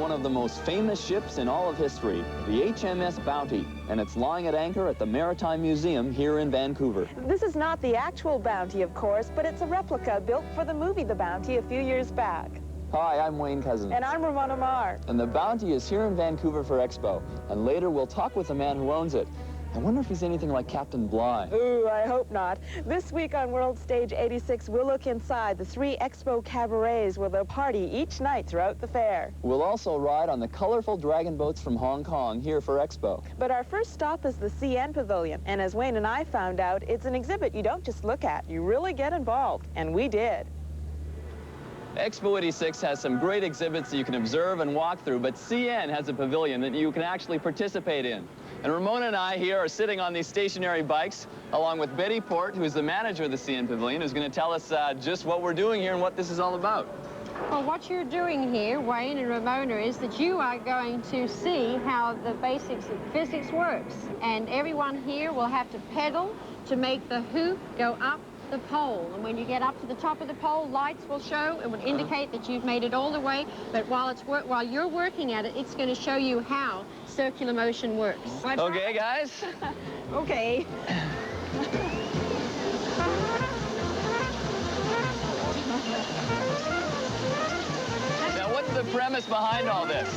one of the most famous ships in all of history, the HMS Bounty, and it's lying at anchor at the Maritime Museum here in Vancouver. This is not the actual Bounty, of course, but it's a replica built for the movie The Bounty a few years back. Hi, I'm Wayne Cousins. And I'm Ramona. And the Bounty is here in Vancouver for Expo, and later we'll talk with the man who owns it. I wonder if he's anything like Captain Bligh. Ooh, I hope not. This week on World Stage 86, we'll look inside the 3 Expo cabarets where they'll party each night throughout the fair. We'll also ride on the colorful dragon boats from Hong Kong here for Expo. But our first stop is the CN Pavilion, and as Wayne and I found out, it's an exhibit you don't just look at, you really get involved, and we did. Expo 86 has some great exhibits that you can observe and walk through, but CN has a pavilion that you can actually participate in. And Ramona and I here are sitting on these stationary bikes, along with Betty Port, who is the manager of the CN Pavilion, who's going to tell us just what we're doing here and what this is all about. Well, what you're doing here, Wayne and Ramona, is that you are going to see how the basics of physics works. And everyone here will have to pedal to make the hoop go up the pole, and when you get up to the top of the pole, lights will show. It will indicate that you've made it all the way, but while you're working at it, it's going to show you how circular motion works. Okay, guys? Okay. Now, what's the premise behind all this?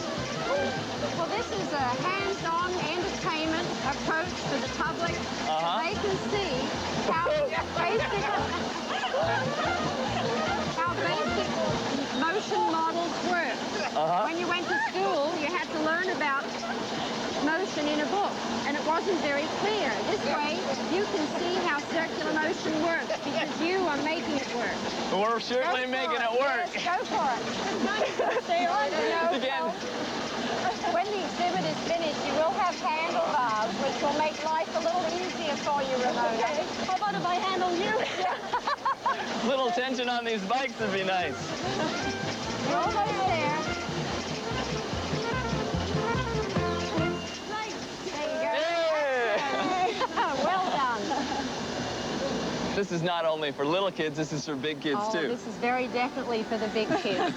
Well, this is a hands-on entertainment approach to the public. They can see how basic motion models work. When you went to school, you had to learn about motion in a book, and it wasn't very clear. This way, you can see how circular motion works because you are making it work. We're certainly making it work. Yes, go for it. Stay on. Again. When the exhibit is finished, you will have handlebars, which will make life a little easier for you, Ramona. Okay. How about if I handle you? A little tension on these bikes would be nice. You're almost there. There you go. Hey! Well done. This is not only for little kids, this is for big kids, too. This is very definitely for the big kids.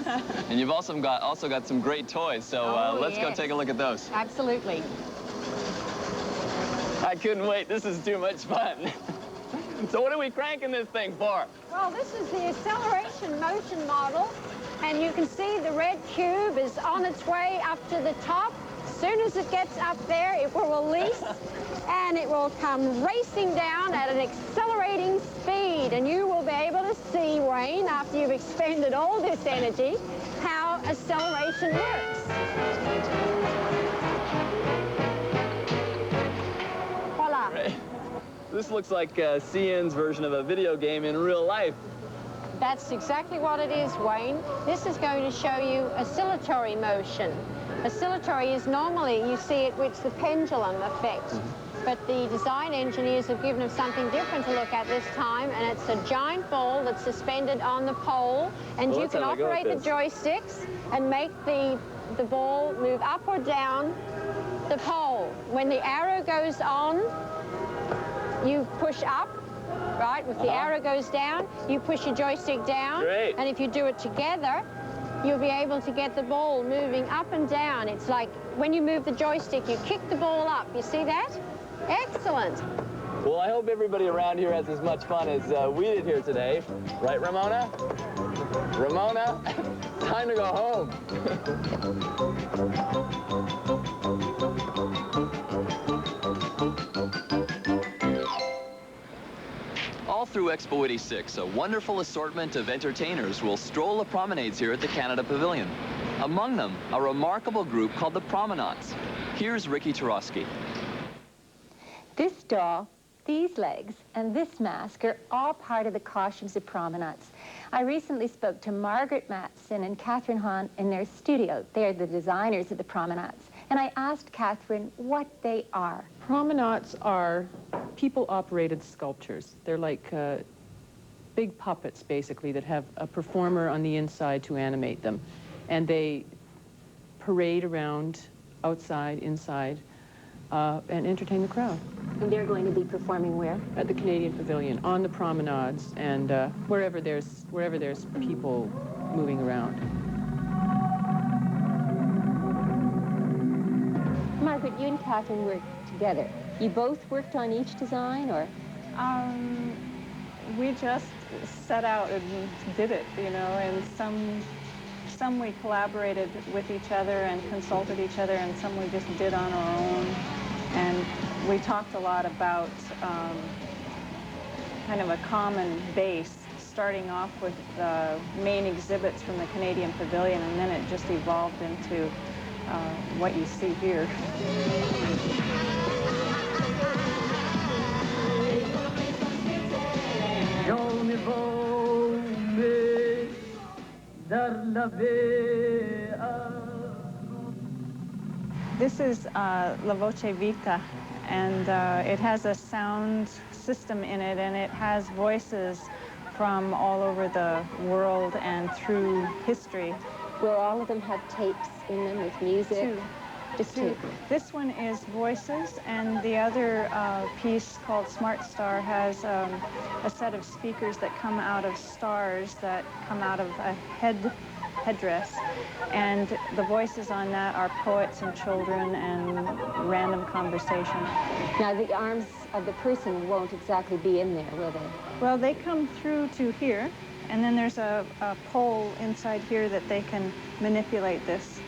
And you've also got some great toys, so let's go take a look at those. Absolutely. I couldn't wait. This is too much fun. So what are we cranking this thing for? Well, this is the acceleration motion model, and you can see the red cube is on its way up to the top. As soon as it gets up there, it will release, and it will come racing down at an accelerating speed, and you will be able to see, Wayne, after you've expended all this energy, how acceleration works. Voila. Right. This looks like CN's version of a video game in real life. That's exactly what it is, Wayne. This is going to show you oscillatory motion. Oscillatory is normally, you see it with the pendulum effect. But the design engineers have given us something different to look at this time, and it's a giant ball that's suspended on the pole, and you can operate the joysticks and make the ball move up or down the pole. When the arrow goes on, you push up, right? If the arrow goes down, you push your joystick down. Great. And if you do it together, you'll be able to get the ball moving up and down. It's like when you move the joystick, you kick the ball up. You see that? Excellent. Well, I hope everybody around here has as much fun as we did here today. Right, Ramona? Ramona, time to go home. All through Expo 86, a wonderful assortment of entertainers will stroll the promenades here at the Canada Pavilion. Among them, a remarkable group called the Promenauts. Here's Ricky Tarosky. This doll, these legs, and this mask are all part of the costumes of Promenauts. I recently spoke to Margaret Matson and Catherine Hahn in their studio. They're the designers of the Promenauts. And I asked Catherine what they are. Promenauts are people-operated sculptures. They're like big puppets, basically, that have a performer on the inside to animate them. And they parade around, outside, inside, and entertain the crowd. And they're going to be performing where? At the Canadian Pavilion, on the promenades, and wherever there's people moving around. Margaret, you and Catherine worked together. You both worked on each design, or? We just set out and did it, you know, and some we collaborated with each other and consulted each other, and some we just did on our own. And we talked a lot about kind of a common base, starting off with the main exhibits from the Canadian Pavilion, and then it just evolved into what you see here. This is La Voce Vita, and it has a sound system in it, and it has voices from all over the world and through history. Will all of them have tapes in them with music? Two. Just two. This one is voices, and the other piece called Smart Star has a set of speakers that come out of stars that come out of a headdress, and the voices on that are poets and children and random conversation. Now, the arms of the person won't exactly be in there, will they? Well, they come through to here, and then there's a pole inside here that they can manipulate this.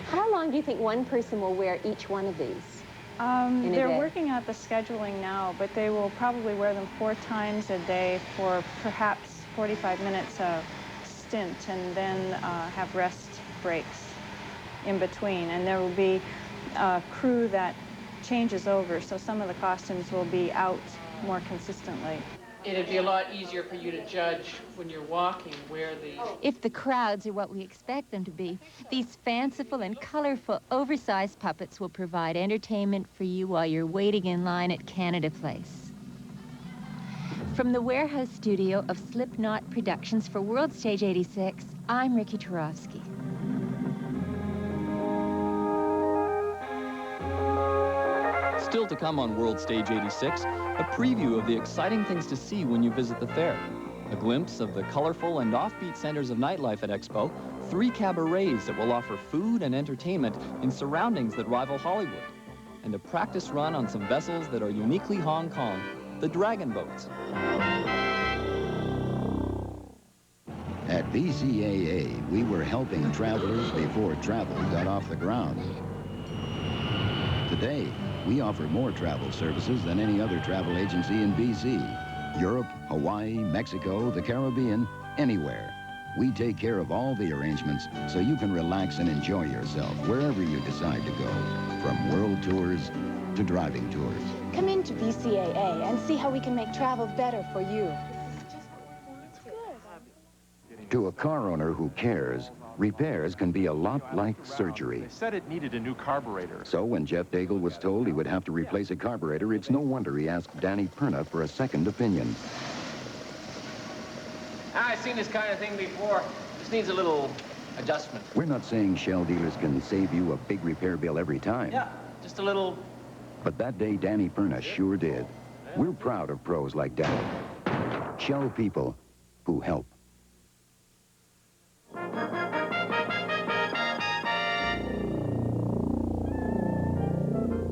How long do you think one person will wear each one of these? They're working out the scheduling now, but they will probably wear them 4 times a day for perhaps 45 minutes a stint, and then have rest breaks in between. And there will be a crew that changes over, so some of the costumes will be out more consistently. It'd be a lot easier for you to judge when you're walking where the... If the crowds are what we expect them to be, these fanciful and colorful, oversized puppets will provide entertainment for you while you're waiting in line at Canada Place. From the warehouse studio of Slipknot Productions for World Stage 86, I'm Ricky Turovsky. Still to come on World Stage 86, a preview of the exciting things to see when you visit the fair, a glimpse of the colorful and offbeat centers of nightlife at Expo, 3 cabarets that will offer food and entertainment in surroundings that rival Hollywood, and a practice run on some vessels that are uniquely Hong Kong, the Dragon Boats. At BCAA, we were helping travelers before travel got off the ground. Today, we offer more travel services than any other travel agency in BC. Europe, Hawaii, Mexico, the Caribbean, anywhere. We take care of all the arrangements so you can relax and enjoy yourself wherever you decide to go, from world tours to driving tours. Come into BCAA and see how we can make travel better for you. To a car owner who cares, repairs can be a lot like surgery. They said it needed a new carburetor. So when Jeff Daigle was told he would have to replace a carburetor, it's no wonder he asked Danny Perna for a second opinion. I've seen this kind of thing before. This needs a little adjustment. We're not saying Shell dealers can save you a big repair bill every time. Yeah, just a little. But that day, Danny Perna sure did. We're proud of pros like Danny. Shell people who help.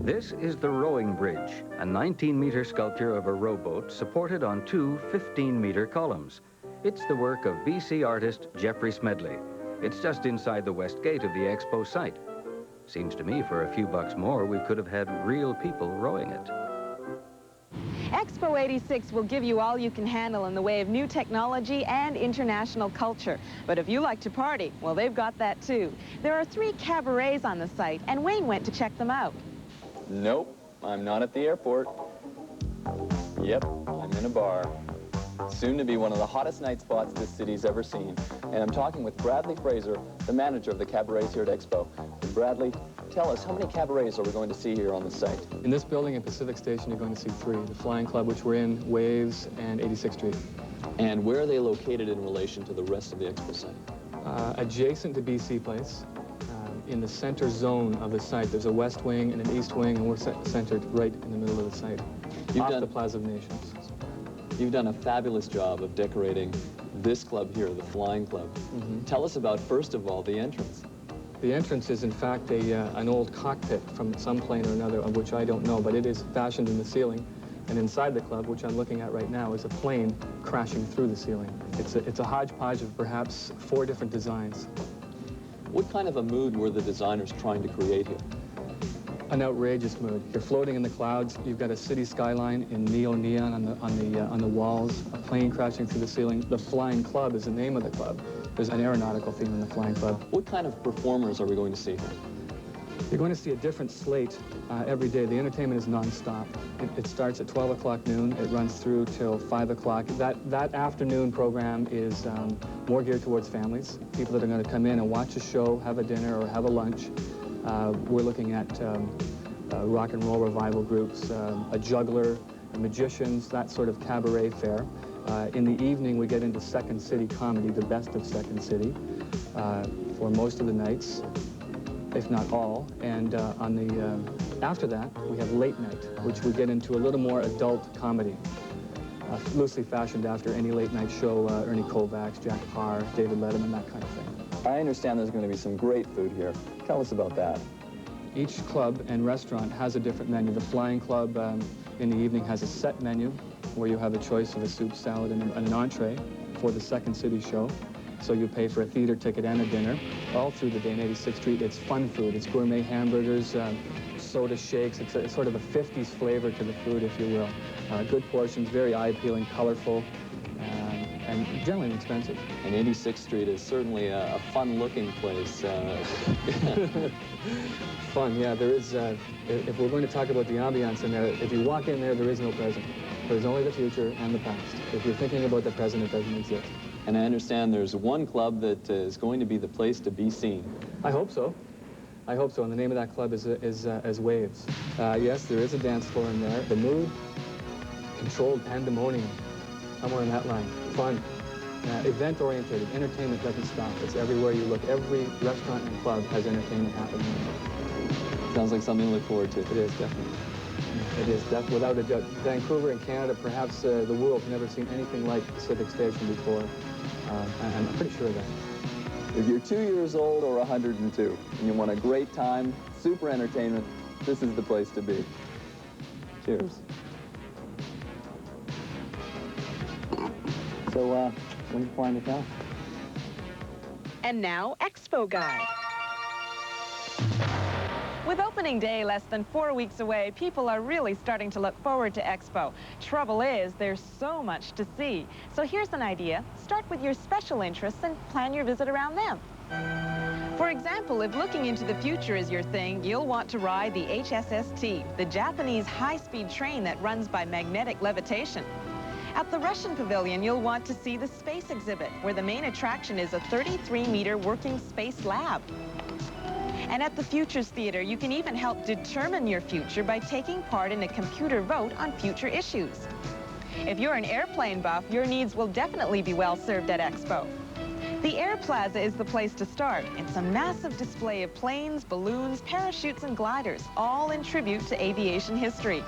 This is the Rowing Bridge, a 19-meter sculpture of a rowboat supported on 2 15-meter columns. It's the work of BC artist Jeffrey Smedley. It's just inside the west gate of the Expo site. Seems to me for a few bucks more, we could have had real people rowing it. Expo 86 will give you all you can handle in the way of new technology and international culture. But if you like to party, well, they've got that too. There are 3 cabarets on the site, and Wayne went to check them out. Nope, I'm not at the airport. Yep, I'm in a bar. Soon to be one of the hottest night spots this city's ever seen. And I'm talking with Bradley Fraser, the manager of the cabarets here at Expo. And Bradley, tell us, how many cabarets are we going to see here on the site? In this building at Pacific Station, you're going to see 3. The Flying Club, which we're in, Waves, and 86th Street. And where are they located in relation to the rest of the Expo site? Adjacent to BC Place. In the center zone of the site, there's a west wing and an east wing, and we're centered right in the middle of the site, off the Plaza of Nations. You've done a fabulous job of decorating this club here, the Flying Club. Tell us about, first of all, the entrance. The entrance is, in fact, an old cockpit from some plane or another, of which I don't know, but it is fashioned in the ceiling. And inside the club, which I'm looking at right now, is a plane crashing through the ceiling. It's a hodgepodge of perhaps 4 different designs. What kind of a mood were the designers trying to create here? An outrageous mood. You're floating in the clouds. You've got a city skyline in neon on the walls. A plane crashing through the ceiling. The Flying Club is the name of the club. There's an aeronautical theme in the Flying Club. What kind of performers are we going to see here? You're going to see a different slate every day. The entertainment is non-stop. It starts at 12 o'clock noon. It runs through till 5 o'clock. That afternoon program is more geared towards families, people that are going to come in and watch a show, have a dinner, or have a lunch. We're looking at rock and roll revival groups, a juggler, magicians, that sort of cabaret fare. In the evening, we get into Second City comedy, the best of Second City, for most of the nights, if not all. And after that, we have late night, which we get into a little more adult comedy, loosely fashioned after any late night show, Ernie Kovacs, Jack Parr, David Letterman, that kind of thing. I understand there's going to be some great food here. Tell us about that. Each club and restaurant has a different menu. The Flying Club in the evening has a set menu where you have a choice of a soup, salad, and an entree for the Second City show. So you pay for a theater ticket and a dinner all through the day in 86th Street. It's fun food. It's gourmet hamburgers, soda shakes. It's sort of a 50s flavor to the food, if you will. Good portions, very eye-appealing, colorful, and generally inexpensive. And 86th Street is certainly a fun-looking place. Fun, yeah. There is, if we're going to talk about the ambiance in there, if you walk in there, there is no present. There's only the future and the past. If you're thinking about the present, it doesn't exist. And I understand there's one club that is going to be the place to be seen. I hope so. I hope so. And the name of that club is Waves. Yes, there is a dance floor in there. The mood, controlled pandemonium, somewhere in that line. Fun. Event-oriented. Entertainment doesn't stop. It's everywhere you look. Every restaurant and club has entertainment happening. Sounds like something to look forward to. It is, definitely. It is, without a doubt. Vancouver and Canada, perhaps the world's never seen anything like Pacific Station before. I'm pretty sure of that. If you're 2 years old or 102 and you want a great time, super entertainment, this is the place to be. Cheers. So, when are you flying to town? And now, Expo Guide. With opening day less than 4 weeks away, people are really starting to look forward to Expo. Trouble is, there's so much to see. So here's an idea. Start with your special interests and plan your visit around them. For example, if looking into the future is your thing, you'll want to ride the HSST, the Japanese high-speed train that runs by magnetic levitation. At the Russian Pavilion, you'll want to see the space exhibit, where the main attraction is a 33-meter working space lab. And at the Futures Theater, you can even help determine your future by taking part in a computer vote on future issues. If you're an airplane buff, your needs will definitely be well served at Expo. The Air Plaza is the place to start. It's a massive display of planes, balloons, parachutes, and gliders, all in tribute to aviation history.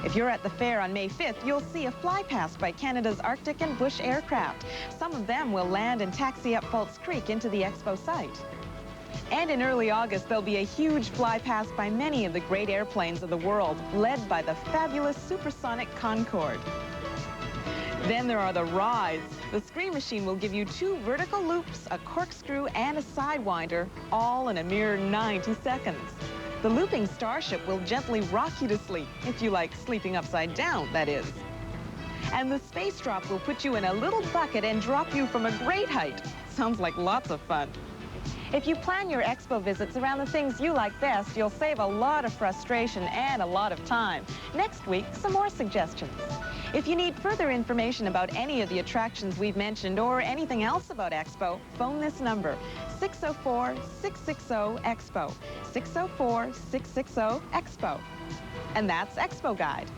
If you're at the fair on May 5th, you'll see a flypast by Canada's Arctic and Bush aircraft. Some of them will land and taxi up Fultz Creek into the Expo site. And in early August, there'll be a huge flypast by many of the great airplanes of the world, led by the fabulous supersonic Concorde. Then there are the rides. The Scream Machine will give you 2 vertical loops, a corkscrew, and a sidewinder, all in a mere 90 seconds. The looping Starship will gently rock you to sleep, if you like sleeping upside down, that is. And the Space Drop will put you in a little bucket and drop you from a great height. Sounds like lots of fun. If you plan your Expo visits around the things you like best, you'll save a lot of frustration and a lot of time. Next week, some more suggestions. If you need further information about any of the attractions we've mentioned or anything else about Expo, phone this number, 604-660-EXPO, 604-660-EXPO. And that's Expo Guide.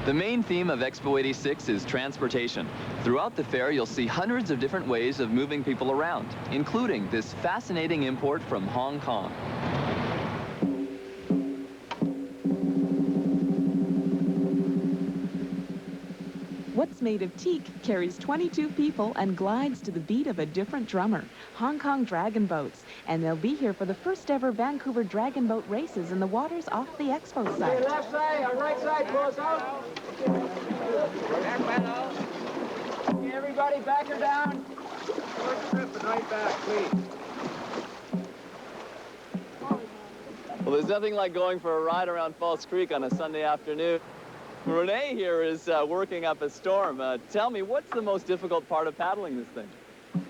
The main theme of Expo 86 is transportation. Throughout the fair, you'll see hundreds of different ways of moving people around, including this fascinating import from Hong Kong. What's made of teak carries 22 people and glides to the beat of a different drummer. Hong Kong Dragon Boats. And they'll be here for the first ever Vancouver Dragon Boat races in the waters off the Expo site. Okay, left side, our right side, close out. Back pedal. Okay, everybody, back her down. Short strip and right back, please. Well, there's nothing like going for a ride around False Creek on a Sunday afternoon. Renee here is working up a storm. Tell me, what's the most difficult part of paddling this thing?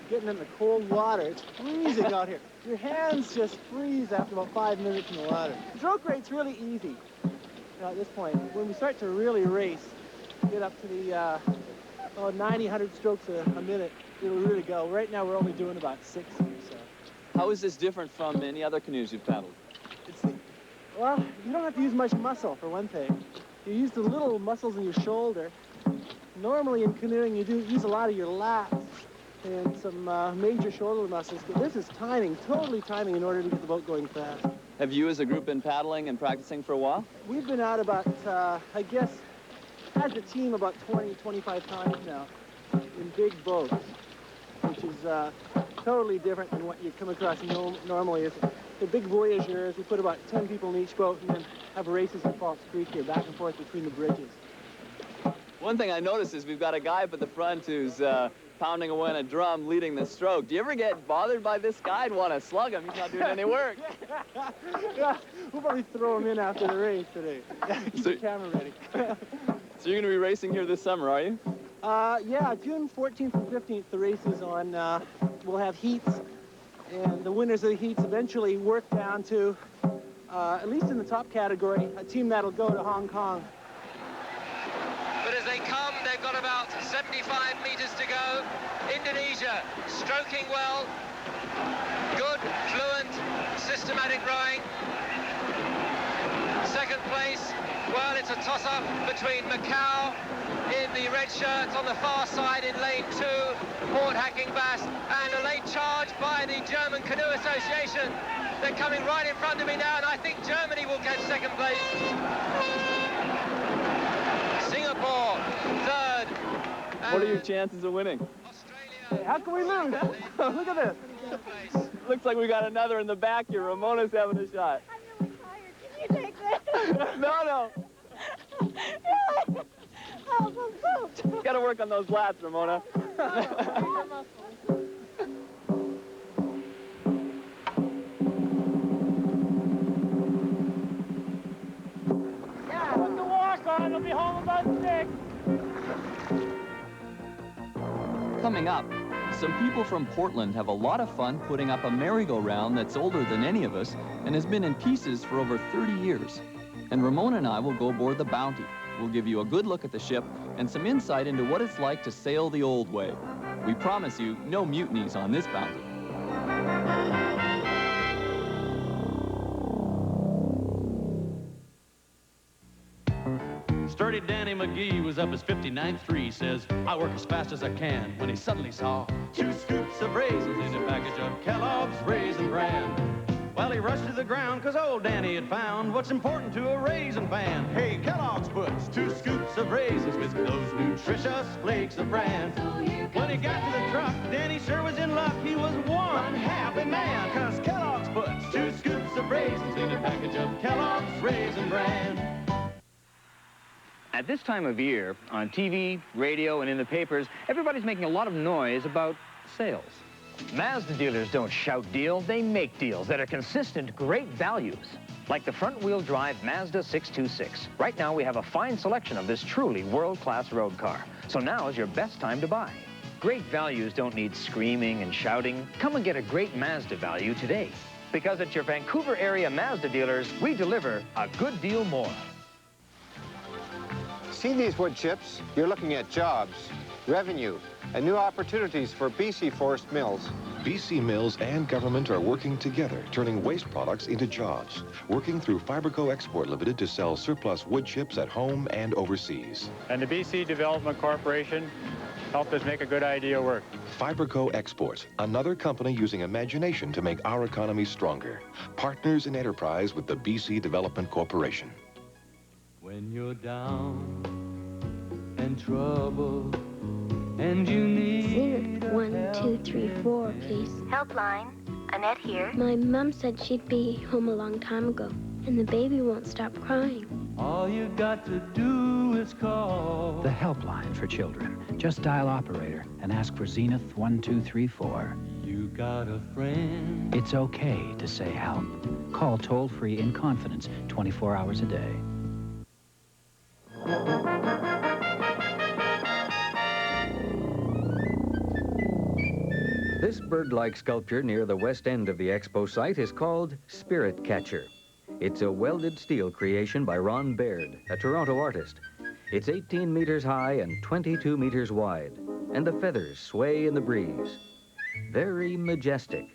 Getting in the cold water. It's freezing out here. Your hands just freeze after about 5 minutes in the water. The stroke rate's really easy at this point. When we start to really race, get up to the 90, 100 strokes a minute, it'll really go. Right now, we're only doing about 6 or so. How is this different from any other canoes you've paddled? Well, you don't have to use much muscle, for one thing. You use the little muscles in your shoulder. Normally in canoeing, you do use a lot of your lats and some major shoulder muscles, but this is timing, totally timing in order to get the boat going fast. Have you as a group been paddling and practicing for a while? We've been out about, I guess, as a team about 20, 25 times now in big boats, which is totally different than what you come across normally. The big voyageurs, we put about 10 people in each boat and then have races in False Creek here, back and forth between the bridges. One thing I noticed is we've got a guy up at the front who's pounding away on a drum, leading the stroke. Do you ever get bothered by this guy? I'd want to slug him. He's not doing any work. Yeah, we'll probably throw him in after the race today. Keep the camera ready. So you're going to be racing here this summer, are you? Yeah, June 14th and 15th, the race is on. We'll have heats, and the winners of the heats eventually work down to, at least in the top category, a team that'll go to Hong Kong. But as they come, they've got about 75 meters to go. Indonesia stroking well. Good, fluent, systematic rowing. Second place, well, it's a toss-up between Macau in the red shirts on the far side in lane 2, Port Hacking Bass, and a late charge by the German Canoe Association. They're coming right in front of me now, and I think Germany will get second place. Singapore, third. What are your chances of winning? Hey, how can we lose? Look at this. Looks like we got another in the back here. Ramona's having a shot. I'm really tired. Can you take this? No. Really? Oh, so pooped. Got to work on those lats, Ramona. Yeah, put the walk on. It'll be home about 6. Coming up, some people from Portland have a lot of fun putting up a merry-go-round that's older than any of us and has been in pieces for over 30 years. And Ramona and I will go aboard the Bounty. We'll give you a good look at the ship and some insight into what it's like to sail the old way. We promise you no mutinies on this Bounty. Sturdy Danny McGee was up his 59th tree, says, I work as fast as I can, when he suddenly saw 2 scoops of raisins in a package of Kellogg's Raisin Bran. Well, he rushed to the ground, 'cause old Danny had found what's important to a raisin fan. Hey, Kellogg's puts 2 scoops of raisins with those nutritious flakes of bran. When he got to the truck, Danny sure was in luck. He was one happy man, 'cause Kellogg's puts 2 scoops of raisins in a package of Kellogg's Raisin Bran. At this time of year, on TV, radio, and in the papers, everybody's making a lot of noise about sales. Mazda dealers don't shout deals, they make deals that are consistent, great values. Like the front-wheel drive Mazda 626. Right now, we have a fine selection of this truly world-class road car. So now is your best time to buy. Great values don't need screaming and shouting. Come and get a great Mazda value today. Because at your Vancouver area Mazda dealers, we deliver a good deal more. See these wood chips? You're looking at jobs, revenue, and new opportunities for BC Forest Mills. BC Mills and government are working together, turning waste products into jobs, working through Fiberco Export Limited to sell surplus wood chips at home and overseas. And the BC Development Corporation helped us make a good idea work. Fiberco Export, another company using imagination to make our economy stronger. Partners in enterprise with the BC Development Corporation. When you're down and trouble, and you need Zenith 1, 2, 3, 4, please. Helpline, Annette here. My mom said she'd be home a long time ago, and the baby won't stop crying. all you got to do is call. The Helpline for children. Just dial operator and ask for Zenith 1234. You got a friend. It's okay to say help. Call toll-free in confidence 24 hours a day. This bird-like sculpture near the west end of the Expo site is called Spirit Catcher. It's a welded steel creation by Baird, a Toronto artist. It's 18 meters high and 22 meters wide, and the feathers sway in the breeze. Very majestic,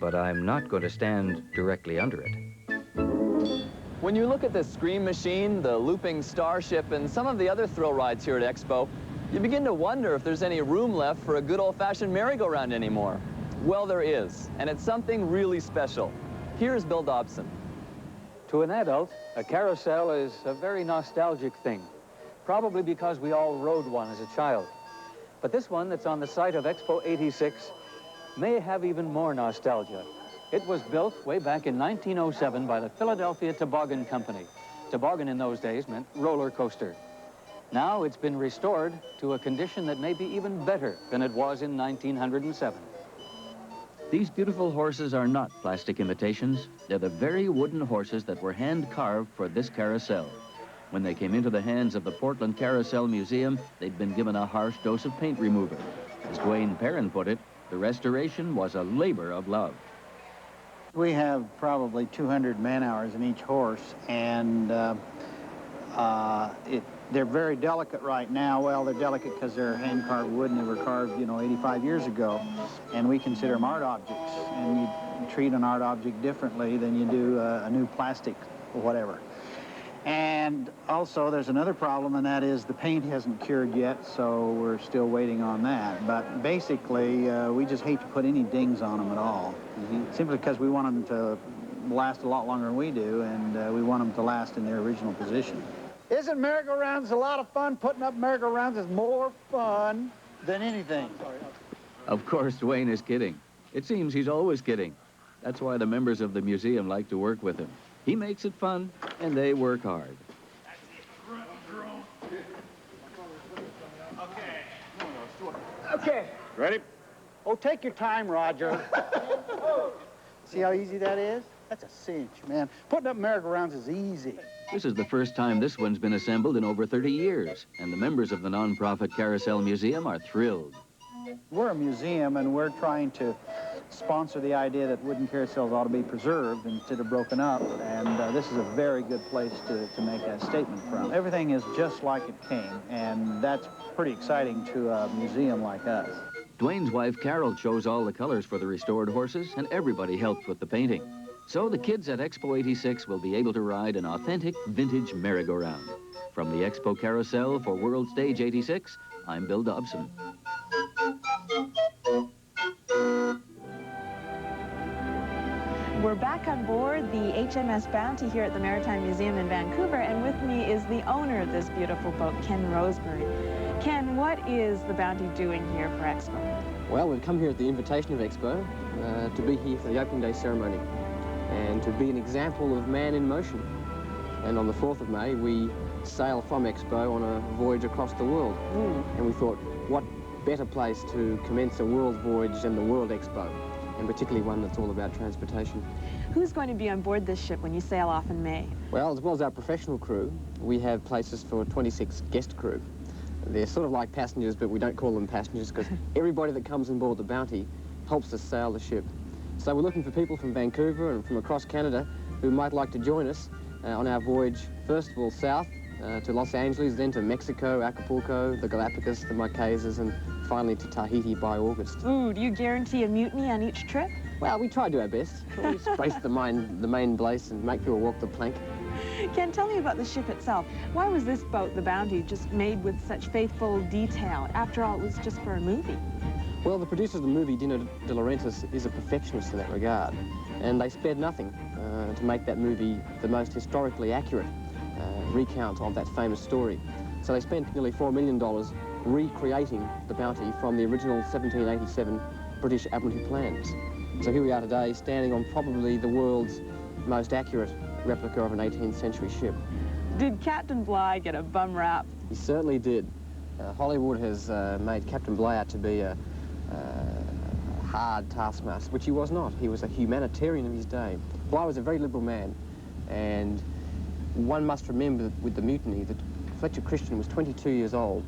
but I'm not going to stand directly under it. When you look at the Scream Machine, the Looping Starship, and some of the other thrill rides here at Expo, you begin to wonder if there's any room left for a good old-fashioned merry-go-round anymore. Well, there is, and it's something really special. Here's Bill Dobson. To an adult, a carousel is a very nostalgic thing, probably because we all rode one as a child. But this one that's on the site of Expo 86 may have even more nostalgia. It was built way back in 1907 by the Philadelphia Toboggan Company. Toboggan in those days meant roller coaster. Now it's been restored to a condition that may be even better than it was in 1907. These beautiful horses are not plastic imitations. They're the very wooden horses that were hand-carved for this carousel. When they came into the hands of the Portland Carousel Museum, they'd been given a harsh dose of paint remover. As Dwayne Perrin put it, the restoration was a labor of love. We have probably 200 man-hours in each horse, and they're very delicate right now. Well, they're delicate because they're hand-carved wood, and they were carved, 85 years ago. And we consider them art objects, and you treat an art object differently than you do a new plastic or whatever. And also, there's another problem, and that is the paint hasn't cured yet, so we're still waiting on that. But basically, we just hate to put any dings on them at all, simply because we want them to last a lot longer than we do, and we want them to last in their original position. Isn't merry-go-rounds a lot of fun? Putting up merry-go-rounds is more fun than anything. Of course, Dwayne is kidding. It seems he's always kidding. That's why the members of the museum like to work with him. He makes it fun, and they work hard. Okay. Ready? Oh, take your time, Roger. See how easy that is? That's a cinch, man. Putting up merry-go-rounds is easy. This is the first time this one's been assembled in over 30 years, and the members of the nonprofit Carousel Museum are thrilled. We're a museum, and we're trying to sponsor the idea that wooden carousels ought to be preserved instead of broken up, and this is a very good place to make that statement from. Everything is just like it came, and that's pretty exciting to a museum like us. Dwayne's wife, Carol, chose all the colors for the restored horses, and everybody helped with the painting. So the kids at Expo 86 will be able to ride an authentic vintage merry-go-round. From the Expo Carousel for World Stage 86, I'm Bill Dobson. We're back on board the HMS Bounty here at the Maritime Museum in Vancouver, and with me is the owner of this beautiful boat, Ken Roseberry. Ken, what is the Bounty doing here for Expo? Well, we've come here at the invitation of Expo to be here for the opening day ceremony and to be an example of man in motion. And on the 4th of May, we sail from Expo on a voyage across the world. And we thought, what better place to commence a world voyage than the World Expo, and particularly one that's all about transportation. Who's going to be on board this ship when you sail off in May? Well, as well as our professional crew, we have places for 26 guest crew. They're sort of like passengers, but we don't call them passengers because everybody that comes on board the Bounty helps us sail the ship. So we're looking for people from Vancouver and from across Canada who might like to join us on our voyage, first of all south to Los Angeles, then to Mexico, Acapulco, the Galapagos, the Marquesas, and finally to Tahiti by August. Ooh, do you guarantee a mutiny on each trip? Well, we try to do our best. We brace the main brace and make people walk the plank. Ken, tell me about the ship itself. Why was this boat, the Bounty, just made with such faithful detail? After all, it was just for a movie. Well, the producer of the movie, Dino De Laurentiis, is a perfectionist in that regard, and they spared nothing to make that movie the most historically accurate recount of that famous story. So they spent nearly $4 million recreating the Bounty from the original 1787 British Admiralty plans. So here we are today, standing on probably the world's most accurate replica of an 18th century ship. Did Captain Bligh get a bum rap? He certainly did. Hollywood has made Captain Bligh out to be a hard taskmaster, which he was not. He was a humanitarian of his day. Bligh was a very liberal man, and one must remember with the mutiny that Fletcher Christian was 22 years old,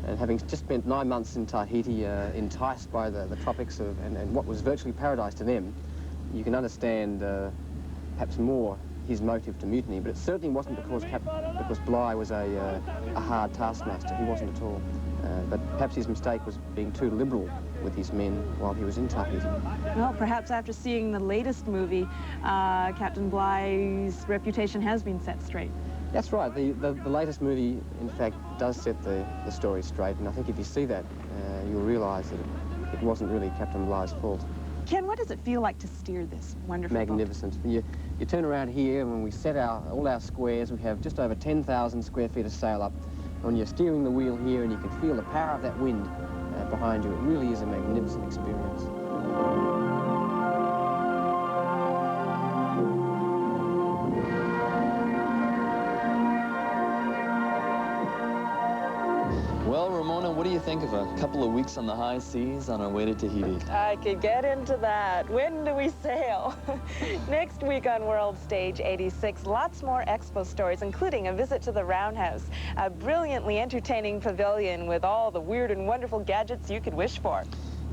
and having just spent 9 months in Tahiti, enticed by the tropics and what was virtually paradise to them, you can understand perhaps more his motive to mutiny, but it certainly wasn't because Bligh was a hard taskmaster. He wasn't at all. But perhaps his mistake was being too liberal with his men while he was in Tahiti. Well, perhaps after seeing the latest movie, Captain Bligh's reputation has been set straight. That's right. The latest movie, in fact, does set the story straight, and I think if you see that, you'll realise that it wasn't really Captain Bligh's fault. Ken, what does it feel like to steer this wonderful Magnificent. boat? You turn around here, when we set all our squares, we have just over 10,000 square feet of sail up. When you're steering the wheel here and you can feel the power of that wind behind you, it really is a magnificent experience. Well, Ramona, what do you think of a couple of weeks on the high seas on our way to Tahiti? I could get into that. When do we sail? Next week on World Stage 86, lots more Expo stories, including a visit to the Roundhouse, a brilliantly entertaining pavilion with all the weird and wonderful gadgets you could wish for.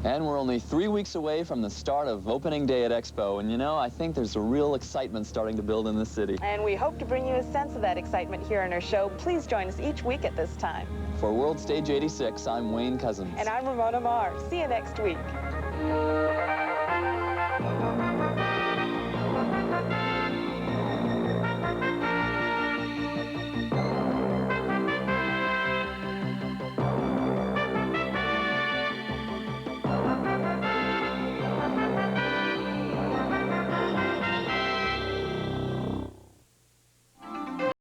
And we're only 3 weeks away from the start of opening day at Expo. And you know, I think there's a real excitement starting to build in the city. And we hope to bring you a sense of that excitement here on our show. Please join us each week at this time. For World Stage 86, I'm Wayne Cousins. And I'm Ramona Marr. See you next week.